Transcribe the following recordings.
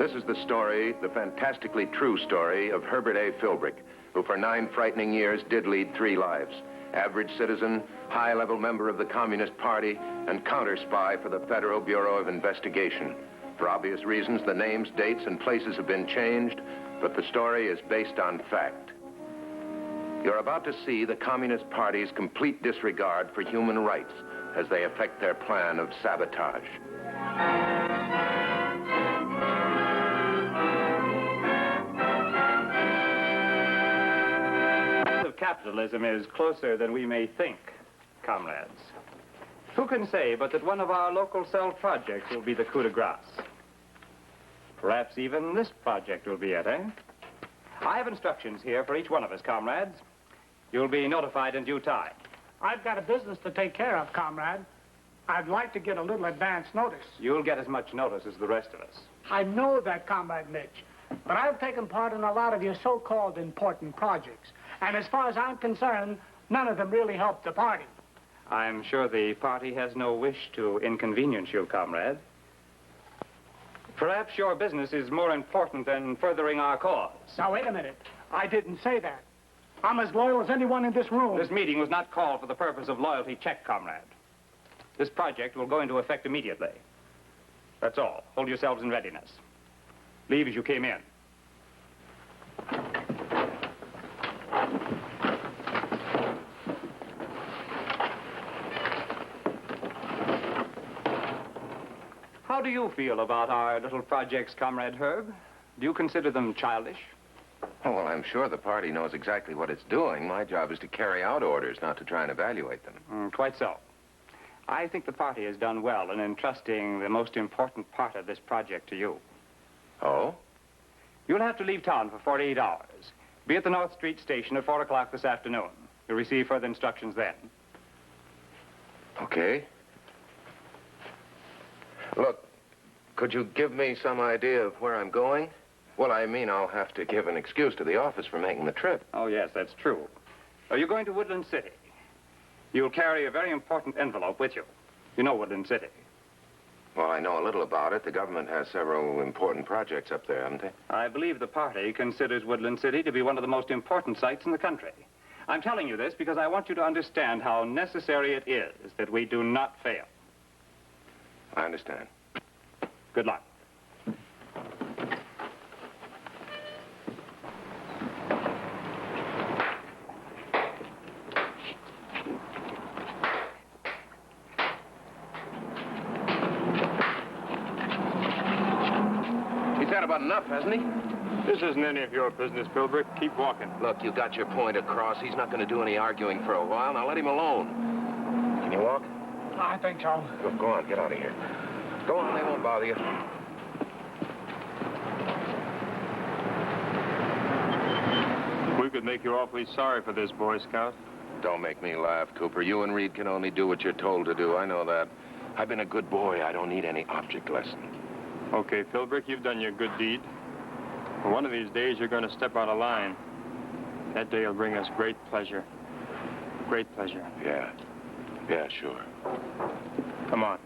This is the story, the fantastically true story of Herbert A. Philbrick, who for 9 frightening years did lead 3 lives. Average citizen, high-level member of the Communist Party, and counter-spy for the Federal Bureau of Investigation. For obvious reasons, the names, dates, and places have been changed, but the story is based on fact. You're about to see the Communist Party's complete disregard for human rights as they effect their plan of sabotage. Capitalism is closer than we may think, comrades. Who can say but that one of our local cell projects will be the coup de grace? Perhaps even this project will be it, eh? I have instructions here for each one of us, comrades. You'll be notified in due time. I've got a business to take care of, comrade. I'd like to get a little advance notice. You'll get as much notice as the rest of us. I know that, Comrade Mitch. But I've taken part in a lot of your so-called important projects. And as far as I'm concerned, none of them really help the party. I'm sure the party has no wish to inconvenience you, comrade. Perhaps your business is more important than furthering our cause. Now, wait a minute. I didn't say that. I'm as loyal as anyone in this room. This meeting was not called for the purpose of loyalty check, comrade. This project will go into effect immediately. That's all. Hold yourselves in readiness. Leave as you came in. How do you feel about our little projects, Comrade Herb? Do you consider them childish? Oh, well, I'm sure the party knows exactly what it's doing. My job is to carry out orders, not to try and evaluate them. Quite so. I think the party has done well in entrusting the most important part of this project to you. Oh? You'll have to leave town for 48 hours. Be at the North Street station at 4 o'clock this afternoon. You'll receive further instructions then. Okay. Look, could you give me some idea of where I'm going? Well, I mean, I'll have to give an excuse to the office for making the trip. Oh, yes, that's true. You're going to Woodland City. You'll carry a very important envelope with you. You know Woodland City. Well, I know a little about it. The government has several important projects up there, haven't they? I believe the party considers Woodland City to be one of the most important sites in the country. I'm telling you this because I want you to understand how necessary it is that we do not fail. I understand. Good luck. He's had about enough, hasn't he? This isn't any of your business, Philbrick. Keep walking. Look, you got your point across. He's not going to do any arguing for a while. Now let him alone. Can you walk? I think so. Go on, get out of here. Go on, they won't bother you. We could make you awfully sorry for this, Boy Scout. Don't make me laugh, Cooper. You and Reed can only do what you're told to do. I know that. I've been a good boy. I don't need any object lesson. Okay, Philbrick, you've done your good deed. But one of these days, you're going to step out of line. That day will bring us great pleasure. Great pleasure. Yeah. Yeah, sure. Come on.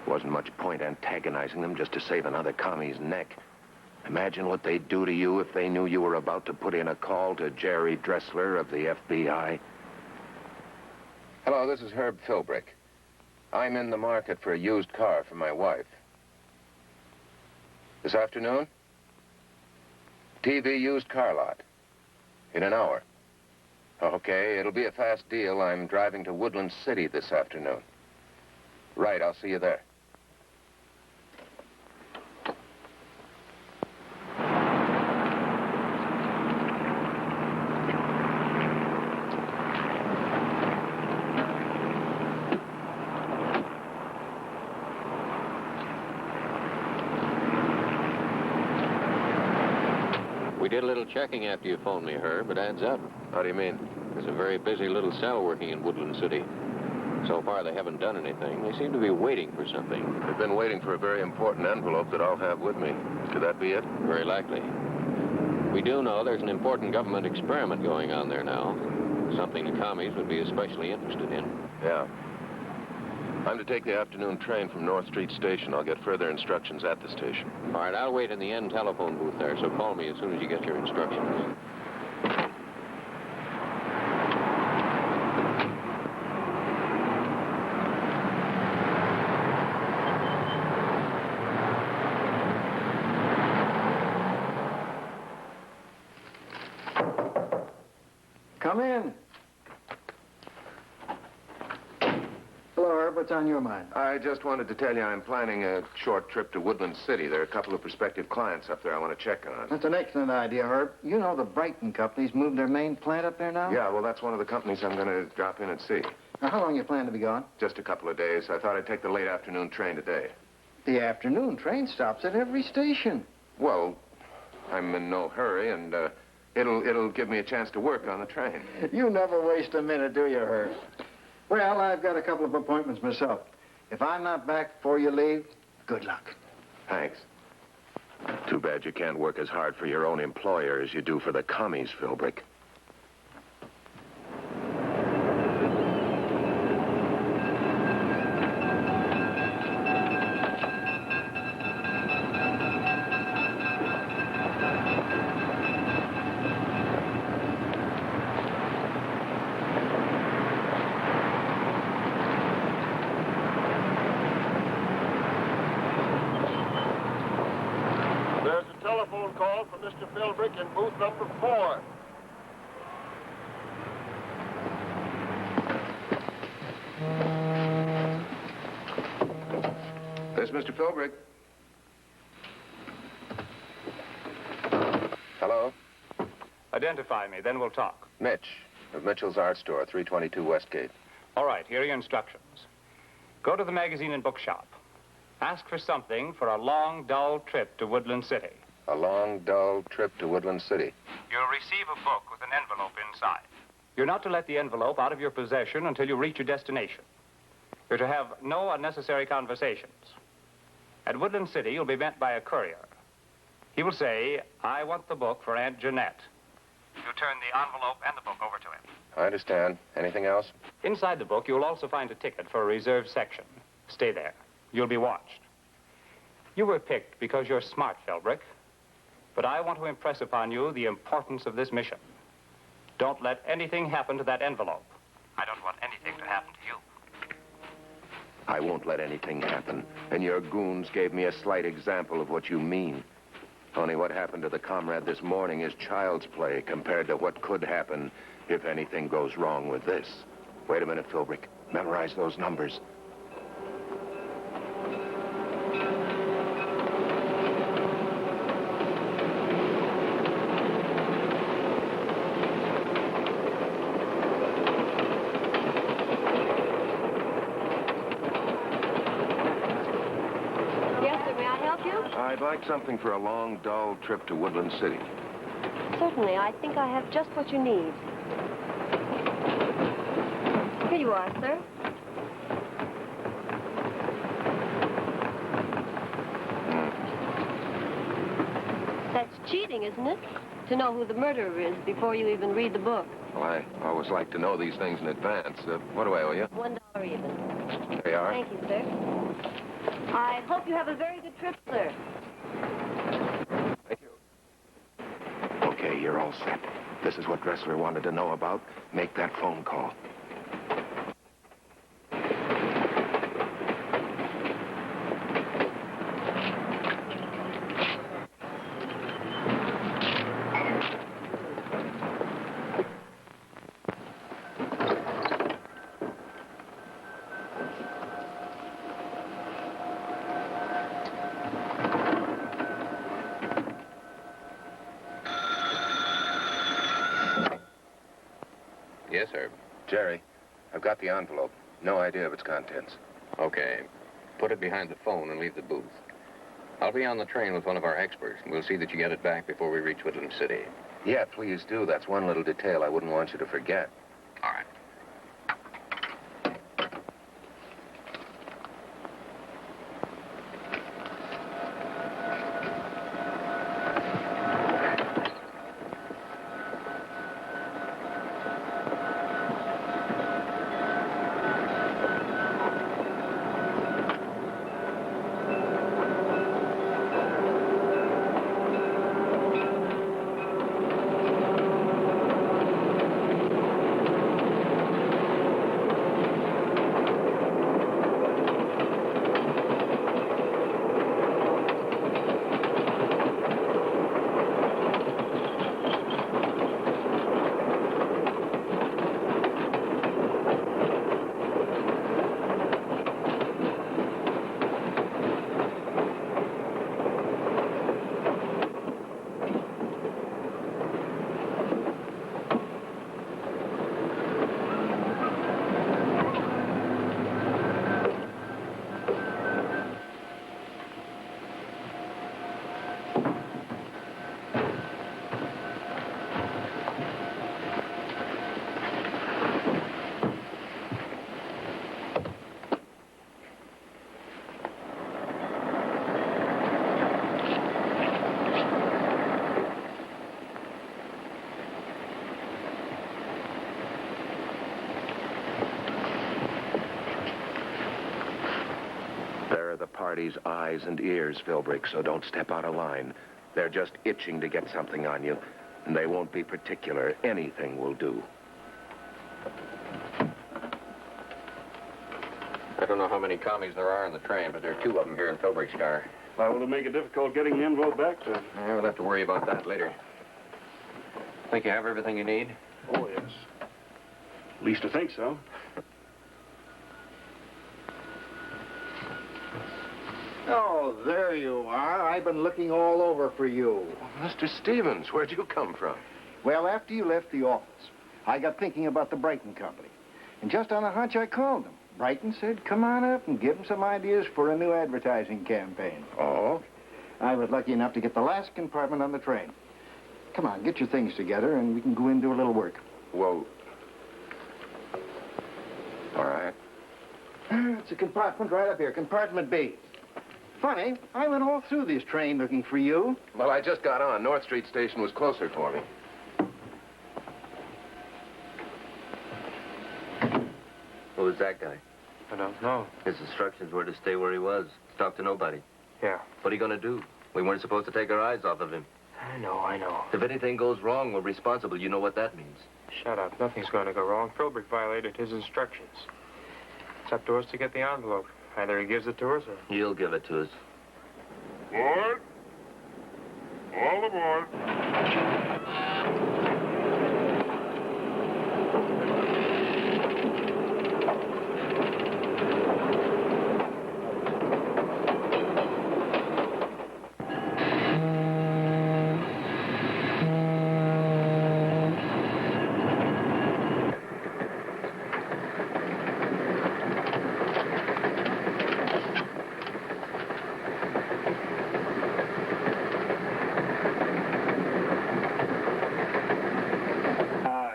Wasn't much point antagonizing them just to save another commie's neck. Imagine what they'd do to you if they knew you were about to put in a call to Jerry Dressler of the FBI. Hello, this is Herb Philbrick. I'm in the market for a used car for my wife. This afternoon? TV used car lot. In an hour. Okay, it'll be a fast deal. I'm driving to Woodland City this afternoon. Right, I'll see you there. We did a little checking after you phoned me, Herb. It adds up. How do you mean? There's a very busy little cell working in Woodland City. So far, they haven't done anything. They seem to be waiting for something. They've been waiting for a very important envelope that I'll have with me. Could that be it? Very likely. We do know there's an important government experiment going on there now. Something the commies would be especially interested in. Yeah. I'm to take the afternoon train from North Street Station. I'll get further instructions at the station. All right, I'll wait in the end telephone booth there, so call me as soon as you get your instructions. Come in. Hello, Herb. What's on your mind? I just wanted to tell you I'm planning a short trip to Woodland City. There are a couple of prospective clients up there I want to check on. That's an excellent idea, Herb. You know the Brighton company's moved their main plant up there now? Yeah, well, that's one of the companies I'm going to drop in and see. Now, how long you plan to be gone? Just a couple of days. I thought I'd take the late afternoon train today. The afternoon train stops at every station. Well, I'm in no hurry, and it'll give me a chance to work on the train. You never waste a minute, do you, Herb? Well, I've got a couple of appointments myself. If I'm not back before you leave, good luck. Thanks. Too bad you can't work as hard for your own employer as you do for the commies, Philbrick. There's a telephone call from Mr. Philbrick in booth number 4. This is Mr. Philbrick. Hello? Identify me, then we'll talk. Mitch, of Mitchell's Art Store, 322 Westgate. All right, here are your instructions. Go to the magazine and bookshop. Ask for something for a long, dull trip to Woodland City. A long, dull trip to Woodland City. You'll receive a book with an envelope inside. You're not to let the envelope out of your possession until you reach your destination. You're to have no unnecessary conversations. At Woodland City, you'll be met by a courier. He will say, "I want the book for Aunt Jeanette." You turn the envelope and the book over to him. I understand. Anything else? Inside the book, you'll also find a ticket for a reserved section. Stay there. You'll be watched. You were picked because you're smart, Philbrick. But I want to impress upon you the importance of this mission. Don't let anything happen to that envelope. I don't want anything to happen to you. I won't let anything happen. And your goons gave me a slight example of what you mean. Only what happened to the comrade this morning is child's play compared to what could happen if anything goes wrong with this. Wait a minute, Philbrick. Memorize those numbers. Yes, sir. May I help you? I'd like something for a long, dull trip to Woodland City. Certainly. I think I have just what you need. Here you are, sir. That's cheating, isn't it? To know who the murderer is before you even read the book. Well, I always like to know these things in advance. What do I owe you? $1 even. There you are. Thank you, sir. I hope you have a very good trip, sir. Thank you. Okay, you're all set. This is what Dressler wanted to know about. Make that phone call. Yes, sir. Jerry, I've got the envelope. No idea of its contents. Okay. Put it behind the phone and leave the booth. I'll be on the train with one of our experts, and we'll see that you get it back before we reach Woodland City. Yeah, please do. That's one little detail I wouldn't want you to forget. All right. party's eyes and ears, Philbrick, so don't step out of line. They're just itching to get something on you, and they won't be particular. Anything will do. I don't know how many commies there are on the train, but there are 2 of them here in Philbrick's car. Why will it make it difficult getting the envelope back to him? Yeah, we'll have to worry about that later. Think you have everything you need? Oh, yes. At least I think so. Oh, there you are. I've been looking all over for you. Mr. Stevens, where'd you come from? Well, after you left the office, I got thinking about the Brighton Company. And just on a hunch, I called them. Brighton said, come on up and give them some ideas for a new advertising campaign. Oh? I was lucky enough to get the last compartment on the train. Come on, get your things together and we can go in and do a little work. Well... All right. It's a compartment right up here, compartment B. Funny, I went all through this train looking for you. Well, I just got on. North Street Station was closer for me. Who was that guy? I don't know. His instructions were to stay where he was, talk to nobody. Yeah. What are you going to do? We weren't supposed to take our eyes off of him. I know. If anything goes wrong, we're responsible. You know what that means. Shut up. Nothing's going to go wrong. Philbrick violated his instructions. It's up to us to get the envelope. Either he gives it to us or... You'll give it to us. Aboard. All aboard.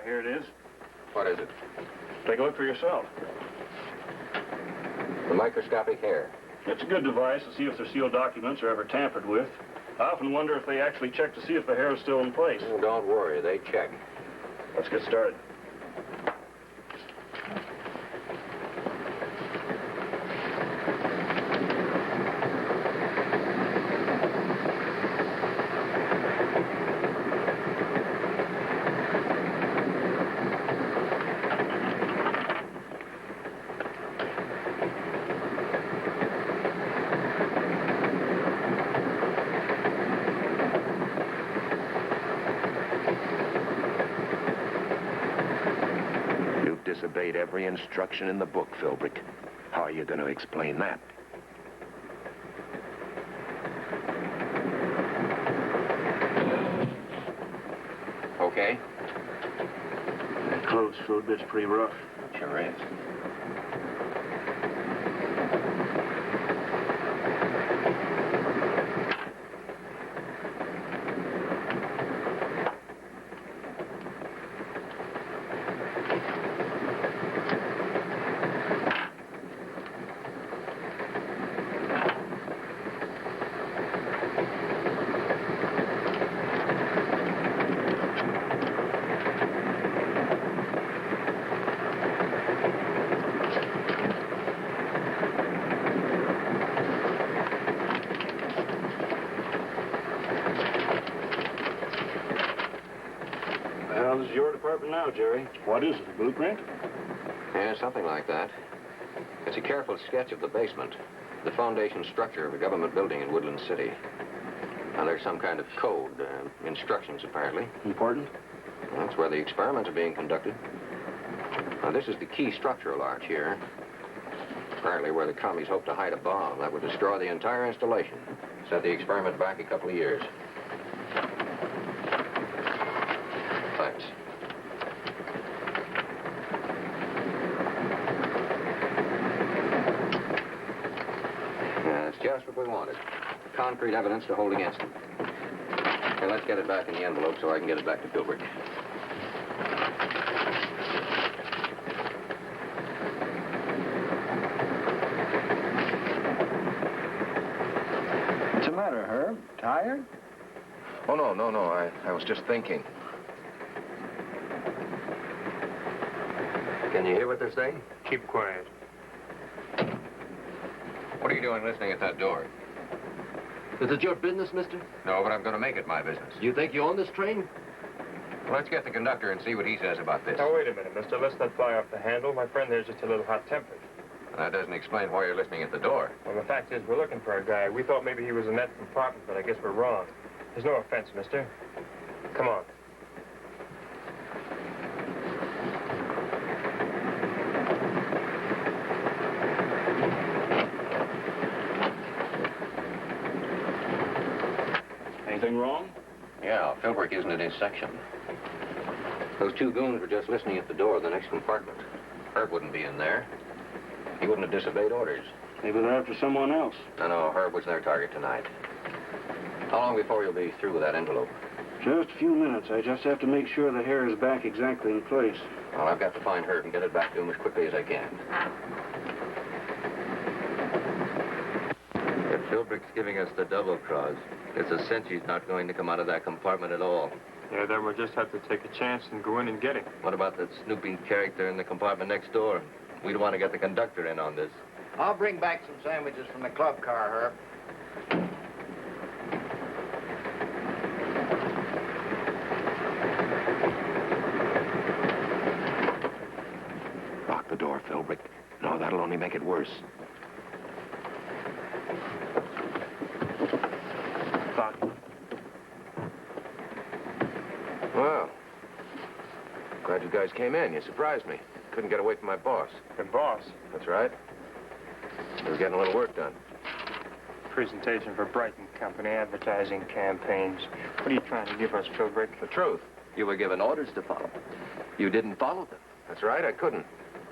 Here it is. What is it? Take a look for yourself. The microscopic hair. It's a good device to see if their sealed documents are ever tampered with. I often wonder if they actually check to see if the hair is still in place. Oh, don't worry, they check. Let's get started. Disobeyed every instruction in the book, Philbrick. How are you going to explain that? Okay? That clothes food bit's pretty rough. Sure is. Well, this is your department now, Jerry. What is it, a blueprint? Yeah, something like that. It's a careful sketch of the basement, the foundation structure of a government building in Woodland City. Now, there's some kind of code, instructions, apparently. Important? That's where the experiments are being conducted. Now, this is the key structural arch here. Apparently where the commies hope to hide a bomb that would destroy the entire installation. Set the experiment back a couple of years. Thanks. Yeah, that's just what we wanted. Concrete evidence to hold against them. Here, let's get it back in the envelope so I can get it back to Philbrick. What's the matter, Herb? Tired? Oh, no. I was just thinking. Can you hear what they're saying? Keep quiet. What are you doing listening at that door? Is it your business, mister? No, but I'm going to make it my business. Do you think you own this train? Let's get the conductor and see what he says about this. Now, wait a minute, mister. Let's not fly off the handle. My friend there's just a little hot-tempered. That doesn't explain why you're listening at the door. Well, the fact is, we're looking for a guy. We thought maybe he was in that compartment, but I guess we're wrong. There's no offense, mister. Come on. Anything wrong? Yeah, Philbrick isn't in his section. Those two goons were just listening at the door of the next compartment. Herb wouldn't be in there. He wouldn't have disobeyed orders. Maybe they're after someone else. No, Herb was their target tonight. How long before you'll be through with that envelope? Just a few minutes. I just have to make sure the hair is back exactly in place. Well, I've got to find Herb and get it back to him as quickly as I can. If Philbrick's giving us the double cross, it's a cinch he's not going to come out of that compartment at all. Yeah, then we'll just have to take a chance and go in and get him. What about that snooping character in the compartment next door? We don't want to get the conductor in on this. I'll bring back some sandwiches from the club car, Herb. Lock the door, Philbrick. No, that'll only make it worse. Well, glad you guys came in. You surprised me. Couldn't get away from my boss. The boss? That's right. We were getting a little work done. Presentation for Brighton Company, advertising campaigns. What are you trying to give us, Philbrick? The truth. You were given orders to follow. You didn't follow them. That's right, I couldn't.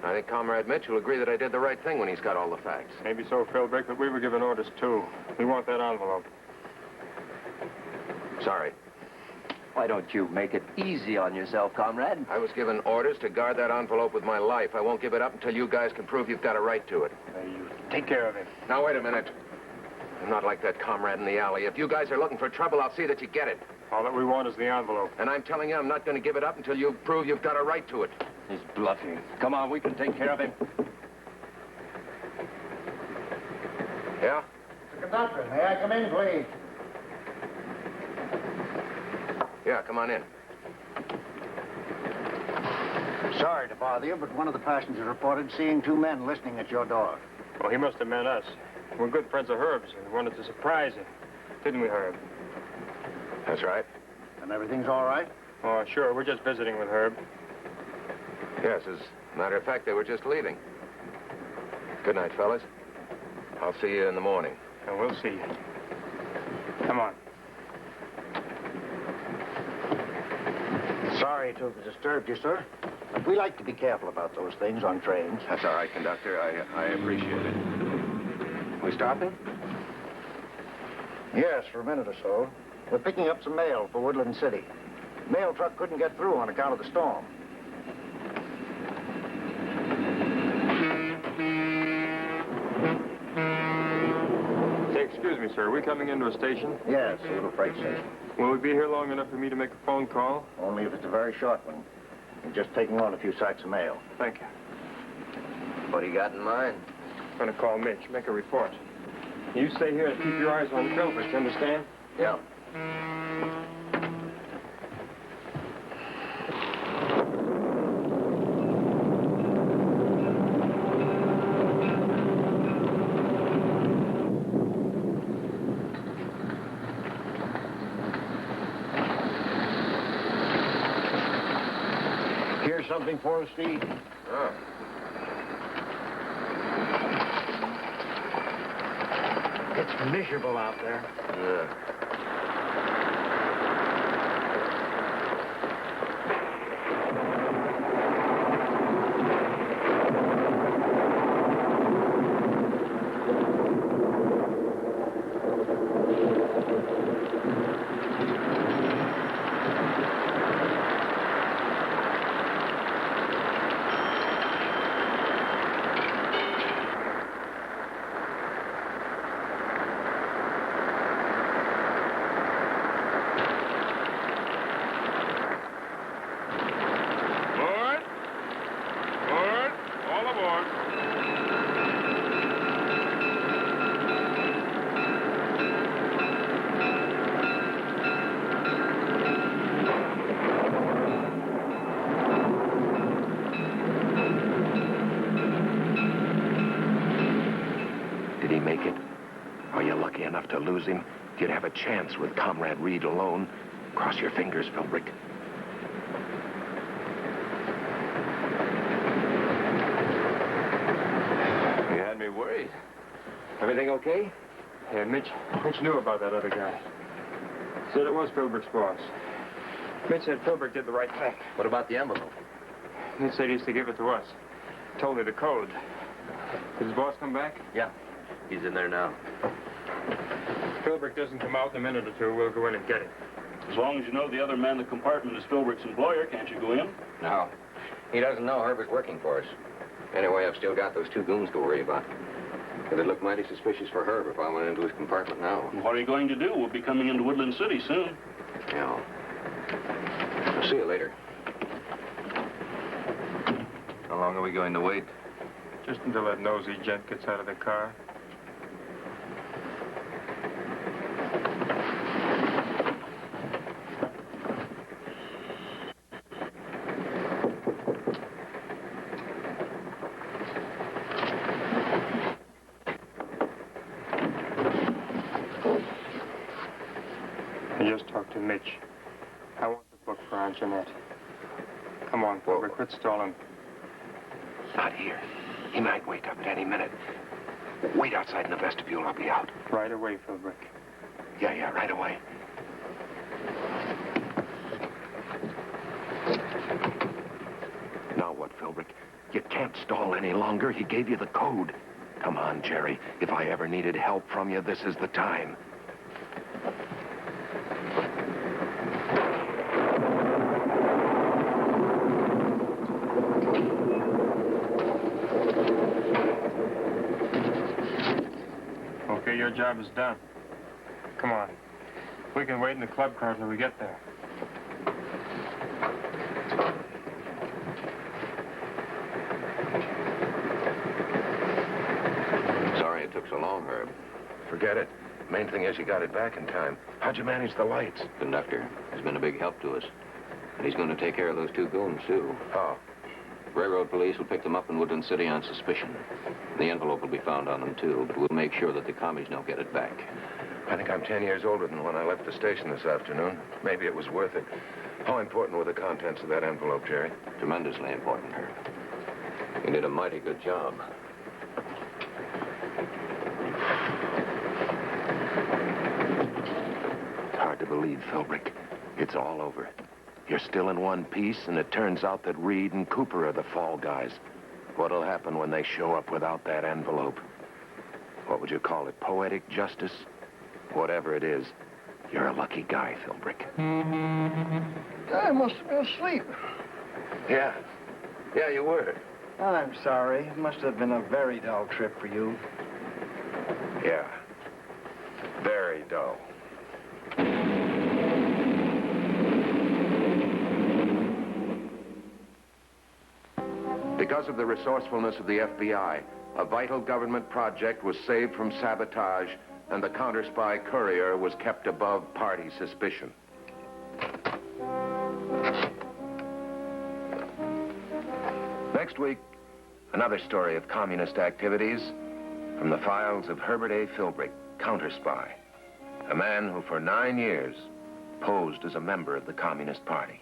I think Comrade Mitch will agree that I did the right thing when he's got all the facts. Maybe so, Philbrick, but we were given orders, too. We want that envelope. Sorry. Why don't you make it easy on yourself, comrade? I was given orders to guard that envelope with my life. I won't give it up until you guys can prove you've got a right to it. You take care of him. Now, wait a minute. I'm not like that comrade in the alley. If you guys are looking for trouble, I'll see that you get it. All that we want is the envelope. And I'm telling you, I'm not going to give it up until you prove you've got a right to it. He's bluffing. Come on, we can take care of him. Yeah? Mr. Conductor, may I come in, please? Yeah, come on in. Sorry to bother you, but one of the passengers reported seeing two men listening at your door. Well, he must have meant us. We're good friends of Herb's, and we wanted to surprise him. Didn't we, Herb? That's right. And everything's all right? Oh, sure. We're just visiting with Herb. Yes, as a matter of fact, they were just leaving. Good night, fellas. I'll see you in the morning. And we'll see you. Come on. Sorry to have disturbed you, sir. But we like to be careful about those things on trains. That's all right, conductor. I appreciate it. We stopping? Yes, for a minute or so. We're picking up some mail for Woodland City. Mail truck couldn't get through on account of the storm. Say, excuse me, sir. Are we coming into a station? Yes, a little freight station. Will we be here long enough for me to make a phone call? Only if it's a very short one. We're just taking on a few sacks of mail. Thank you. What do you got in mind? I'm going to call Mitch, make a report. You stay here and keep your eyes on Philbrick, you understand? Yeah. Here's something for us, Steve. Oh. It's miserable out there. Yeah. lose him, you'd have a chance with Comrade Reed alone. Cross your fingers, Philbrick. You had me worried. Everything okay? Yeah, Mitch knew about that other guy. Said it was Philbrick's boss. Mitch said Philbrick did the right thing. What about the envelope? Mitch said he used to give it to us. Told me the code. Did his boss come back? Yeah. He's in there now. If Philbrick doesn't come out in a minute or two, we'll go in and get him. As long as you know the other man in the compartment is Philbrick's employer, can't you go in? No. He doesn't know Herbert's working for us. Anyway, I've still got those 2 goons to worry about. It'd look mighty suspicious for Herb if I went into his compartment now. And what are you going to do? We'll be coming into Woodland City soon. Yeah. I'll see you later. How long are we going to wait? Just until that nosy gent gets out of the car. I just talked to Mitch. I want the book for Aunt Jeanette. Come on, Philbrick, quit stalling. Not here. He might wake up at any minute. Wait outside in the vestibule. I'll be out. Right away, Philbrick. Yeah, right away. Now what, Philbrick? You can't stall any longer. He gave you the code. Come on, Jerry. If I ever needed help from you, this is the time. Okay, your job is done. Come on. We can wait in the club car till we get there. Sorry it took so long, Herb. Forget it. Main thing is you got it back in time. How'd you manage the lights? Conductor has been a big help to us. And he's going to take care of those 2 goons, too. Oh. Railroad police will pick them up in Woodland City on suspicion. The envelope will be found on them, too, but we'll make sure that the commies don't get it back. I think I'm 10 years older than when I left the station this afternoon. Maybe it was worth it. How important were the contents of that envelope, Jerry? Tremendously important, Herb. You did a mighty good job. It's hard to believe, Philbrick. It's all over. You're still in one piece, and it turns out that Reed and Cooper are the fall guys. What'll happen when they show up without that envelope? What would you call it, poetic justice? Whatever it is, you're a lucky guy, Philbrick. I must have been asleep. Yeah, you were. I'm sorry. It must have been a very dull trip for you. Yeah, very dull. Because of the resourcefulness of the FBI, a vital government project was saved from sabotage, and the counter-spy courier was kept above party suspicion. Next week, another story of communist activities from the files of Herbert A. Philbrick, counter-spy, a man who for 9 years posed as a member of the Communist Party.